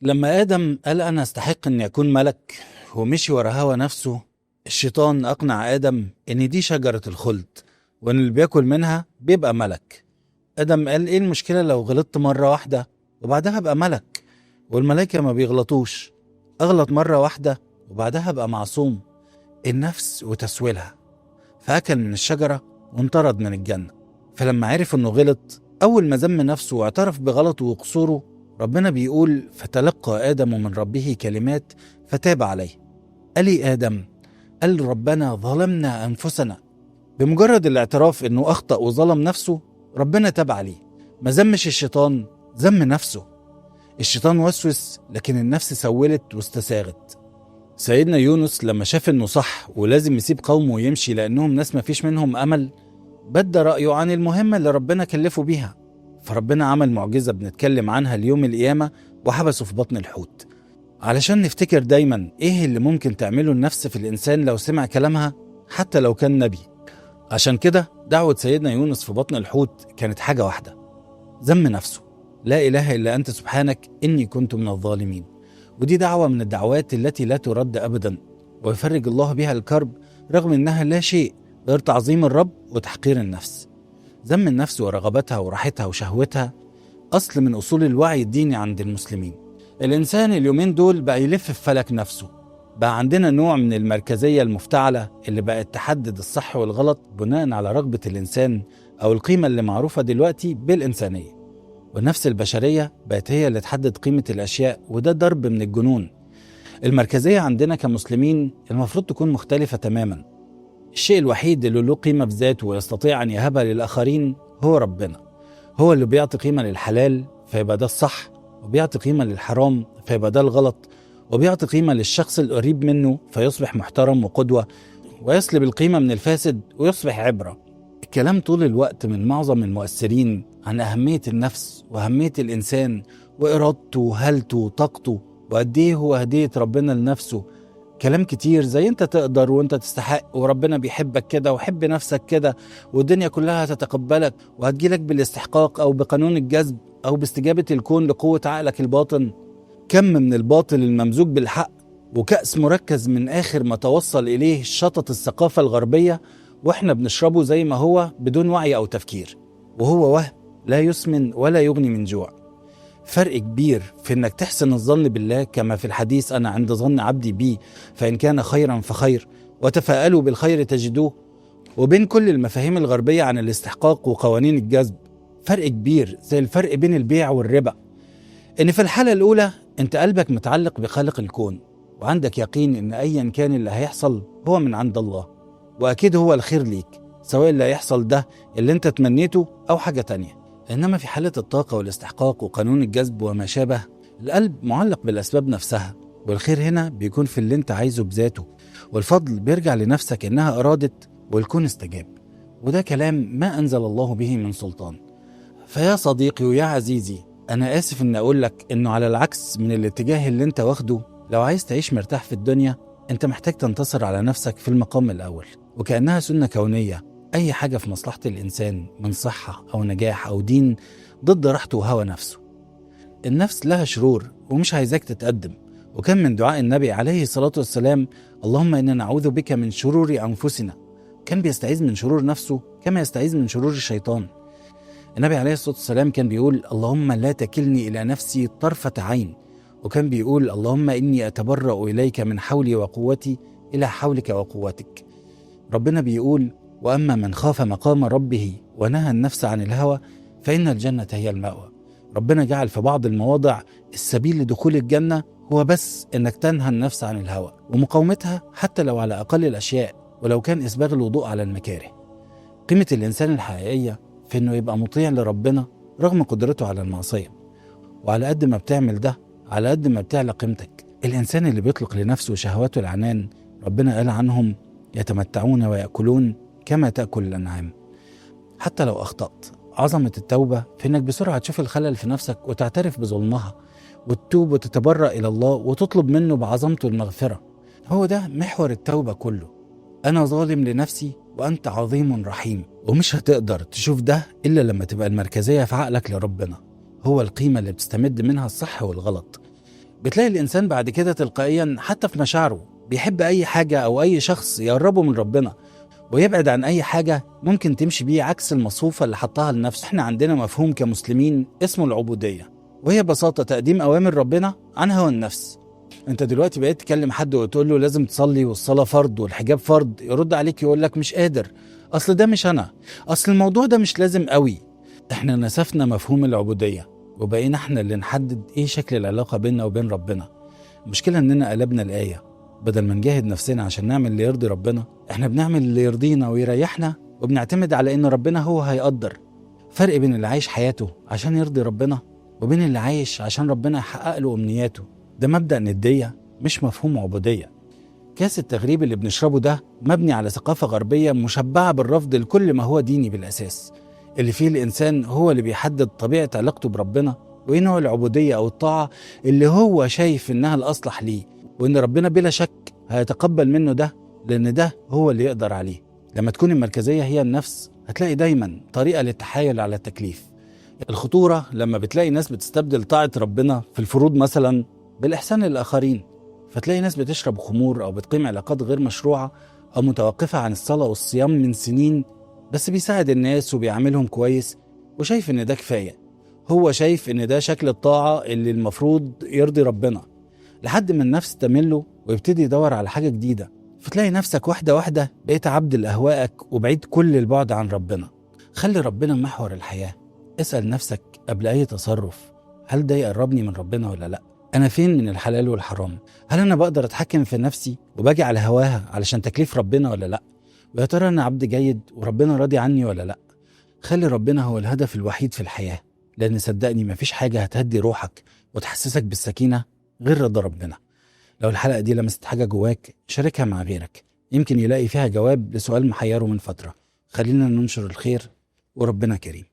لما آدم قال أنا أستحق أن يكون ملك ومشي ورا هوى نفسه، الشيطان أقنع آدم إن دي شجرة الخلد وإن اللي بياكل منها بيبقى ملك. آدم قال إيه المشكلة لو غلطت مرة واحدة وبعدها أبقى ملك؟ والملائكة ما بيغلطوش، أغلط مرة واحدة وبعدها أبقى معصوم. النفس وتسويلها. فأكل من الشجرة وانطرد من الجنة. فلما عرف إنه غلط، أول ما ذم نفسه واعترف بغلطه وقصوره، ربنا بيقول فتلقى آدم من ربه كلمات فتاب عليه. قال لي آدم، قال ربنا ظلمنا أنفسنا. بمجرد الاعتراف إنه أخطأ وظلم نفسه، ربنا تاب عليه. ما ذمش الشيطان، ذم نفسه. الشيطان وسوس لكن النفس سولت واستساغت. سيدنا يونس لما شاف إنه صح ولازم يسيب قومه ويمشي لأنهم ناس ما فيش منهم أمل، بدى رأيه عن المهمة اللي ربنا كلفه بيها. فربنا عمل معجزة بنتكلم عنها اليوم القيامة وحبسه في بطن الحوت، علشان نفتكر دايما ايه اللي ممكن تعمله النفس في الإنسان لو سمع كلامها حتى لو كان نبي. عشان كده دعوة سيدنا يونس في بطن الحوت كانت حاجة واحدة، ذم نفسه. لا إله إلا أنت سبحانك إني كنت من الظالمين. ودي دعوة من الدعوات التي لا ترد أبدا، ويفرج الله بها الكرب رغم إنها لا شيء غير تعظيم الرب وتحقير النفس. ذم النفس ورغبتها وراحتها وشهوتها أصل من أصول الوعي الديني عند المسلمين. الإنسان اليومين دول بقى يلف في فلك نفسه. بقى عندنا نوع من المركزية المفتعلة اللي بقت تحدد الصح والغلط بناء على رغبة الإنسان أو القيمة اللي معروفة دلوقتي بالإنسانية. والنفس البشرية بقت هي اللي تحدد قيمة الأشياء، وده ضرب من الجنون. المركزية عندنا كمسلمين المفروض تكون مختلفة تماما. الشيء الوحيد اللي له قيمة بذاته ويستطيع أن يهبها للآخرين هو ربنا. هو اللي بيعطي قيمة للحلال فيبقى ده الصح، وبيعطي قيمة للحرام فيبقى ده الغلط، وبيعطي قيمة للشخص القريب منه فيصبح محترم وقدوة، ويسلب القيمة من الفاسد ويصبح عبرة. الكلام طول الوقت من معظم المؤثرين عن أهمية النفس وأهمية الإنسان وإرادته وهالته وطاقته وقد إيه هو هدية ربنا لنفسه. كلام كتير زي انت تقدر وانت تستحق وربنا بيحبك كده وحب نفسك كده والدنيا كلها هتتقبلك وهتجيلك بالاستحقاق او بقانون الجذب او باستجابة الكون لقوة عقلك الباطن. كم من الباطل الممزوج بالحق، وكأس مركز من آخر ما توصل إليه شطط الثقافة الغربية، واحنا بنشربه زي ما هو بدون وعي او تفكير، وهو وهم لا يسمن ولا يغني من جوع. فرق كبير في انك تحسن الظن بالله كما في الحديث انا عند ظن عبدي بي فان كان خيرا فخير وتفاءلوا بالخير تجدوه، وبين كل المفاهيم الغربية عن الاستحقاق وقوانين الجذب. فرق كبير زي الفرق بين البيع والربا، ان في الحالة الاولى انت قلبك متعلق بخالق الكون وعندك يقين ان ايا كان اللي هيحصل هو من عند الله واكيد هو الخير ليك، سواء اللي هيحصل ده اللي انت تمنيته او حاجة تانية. إنما في حالة الطاقة والاستحقاق وقانون الجذب وما شابه، القلب معلق بالأسباب نفسها، والخير هنا بيكون في اللي انت عايزه بذاته، والفضل بيرجع لنفسك إنها أرادت والكون استجاب. وده كلام ما أنزل الله به من سلطان. فيا صديقي ويا عزيزي، أنا آسف إن أقول لك إنه على العكس من الاتجاه اللي انت واخده، لو عايز تعيش مرتاح في الدنيا انت محتاج تنتصر على نفسك في المقام الأول، وكأنها سنة كونية. أي حاجة في مصلحة الإنسان من صحة أو نجاح أو دين ضد راحته وهوى نفسه. النفس لها شرور ومش عايزاك تتقدم، وكان من دعاء النبي عليه الصلاة والسلام اللهم إنا نعوذ بك من شرور أنفسنا. كان بيستعيذ من شرور نفسه كما يستعيذ من شرور الشيطان. النبي عليه الصلاة والسلام كان بيقول اللهم لا تكلني إلى نفسي طرفة عين، وكان بيقول اللهم إني أتبرأ إليك من حولي وقوتي إلى حولك وقوتك. ربنا بيقول وأما من خاف مقام ربه ونهى النفس عن الهوى فإن الجنة هي المأوى. ربنا جعل في بعض المواضع السبيل لدخول الجنة هو بس إنك تنهى النفس عن الهوى ومقاومتها حتى لو على أقل الأشياء، ولو كان إسباغ الوضوء على المكاره. قيمة الإنسان الحقيقية في إنه يبقى مطيع لربنا رغم قدرته على المعصية، وعلى قد ما بتعمل ده على قد ما بتعلى قيمتك. الإنسان اللي بيطلق لنفسه شهواته العنان ربنا قال عنهم يتمتعون ويأكلون كما تأكل الأنعام. حتى لو أخطأت، عظمة التوبة في إنك بسرعة تشوف الخلل في نفسك وتعترف بظلمها وتتوب وتتبرأ إلى الله وتطلب منه بعظمته المغفرة. هو ده محور التوبة كله. أنا ظالم لنفسي وأنت عظيم رحيم. ومش هتقدر تشوف ده إلا لما تبقى المركزية في عقلك لربنا هو القيمة اللي بتستمد منها الصح والغلط. بتلاقي الإنسان بعد كده تلقائيا حتى في مشاعره بيحب أي حاجة أو أي شخص يقربه من ربنا، ويبعد عن أي حاجة ممكن تمشي بيه عكس المصفوفة اللي حطها لنفسه. احنا عندنا مفهوم كمسلمين اسمه العبودية، وهي ببساطة تقديم أوامر ربنا عن هوى النفس. انت دلوقتي بقيت تكلم حد وتقول له لازم تصلي والصلاة فرض والحجاب فرض، يرد عليك يقول لك مش قادر، أصل ده مش أنا، أصل الموضوع ده مش لازم قوي. احنا نسفنا مفهوم العبودية وبقينا احنا اللي نحدد ايه شكل العلاقة بيننا وبين ربنا. المشكلة اننا قلبنا الآية، بدل ما نجاهد نفسنا عشان نعمل اللي يرضي ربنا، احنا بنعمل اللي يرضينا ويريحنا، وبنعتمد على ان ربنا هو هيقدر. فرق بين اللي عايش حياته عشان يرضي ربنا وبين اللي عايش عشان ربنا يحقق له أمنياته. ده مبدأ ندية مش مفهوم عبودية. كاس التغريب اللي بنشربه ده مبني على ثقافة غربية مشبعة بالرفض لكل ما هو ديني بالأساس، اللي فيه الإنسان هو اللي بيحدد طبيعة علاقته بربنا وإيه نوع العبودية أو الطاعة اللي هو شايف إنها الأصلح ليه، وإن ربنا بلا شك هيتقبل منه ده لأن ده هو اللي يقدر عليه. لما تكون المركزية هي النفس هتلاقي دايما طريقة للتحايل على التكليف. الخطورة لما بتلاقي ناس بتستبدل طاعة ربنا في الفروض مثلا بالإحسان للآخرين، فتلاقي ناس بتشرب خمور أو بتقيم علاقات غير مشروعة أو متوقفة عن الصلاة والصيام من سنين، بس بيساعد الناس وبيعاملهم كويس وشايف إن ده كفاية. هو شايف إن ده شكل الطاعة اللي المفروض يرضي ربنا، لحد ما النفس تمله ويبتدي يدور على حاجة جديدة، فتلاقي نفسك واحدة واحدة بقيت عبد لأهوائك وبعيد كل البعد عن ربنا. خلي ربنا محور الحياة. اسأل نفسك قبل أي تصرف، هل ده يقربني من ربنا ولا لأ؟ أنا فين من الحلال والحرام؟ هل أنا بقدر أتحكم في نفسي وباجي على هواها علشان تكليف ربنا ولا لأ؟ ويا ترى أنا عبد جيد وربنا راضي عني ولا لأ؟ خلي ربنا هو الهدف الوحيد في الحياة، لأن صدقني مفيش حاجة هتهدي روحك وتحسسك بالسكينة غير رضا ربنا. لو الحلقة دي لمست حاجة جواك شاركها مع غيرك، يمكن يلاقي فيها جواب لسؤال محيره من فترة. خلينا ننشر الخير وربنا كريم.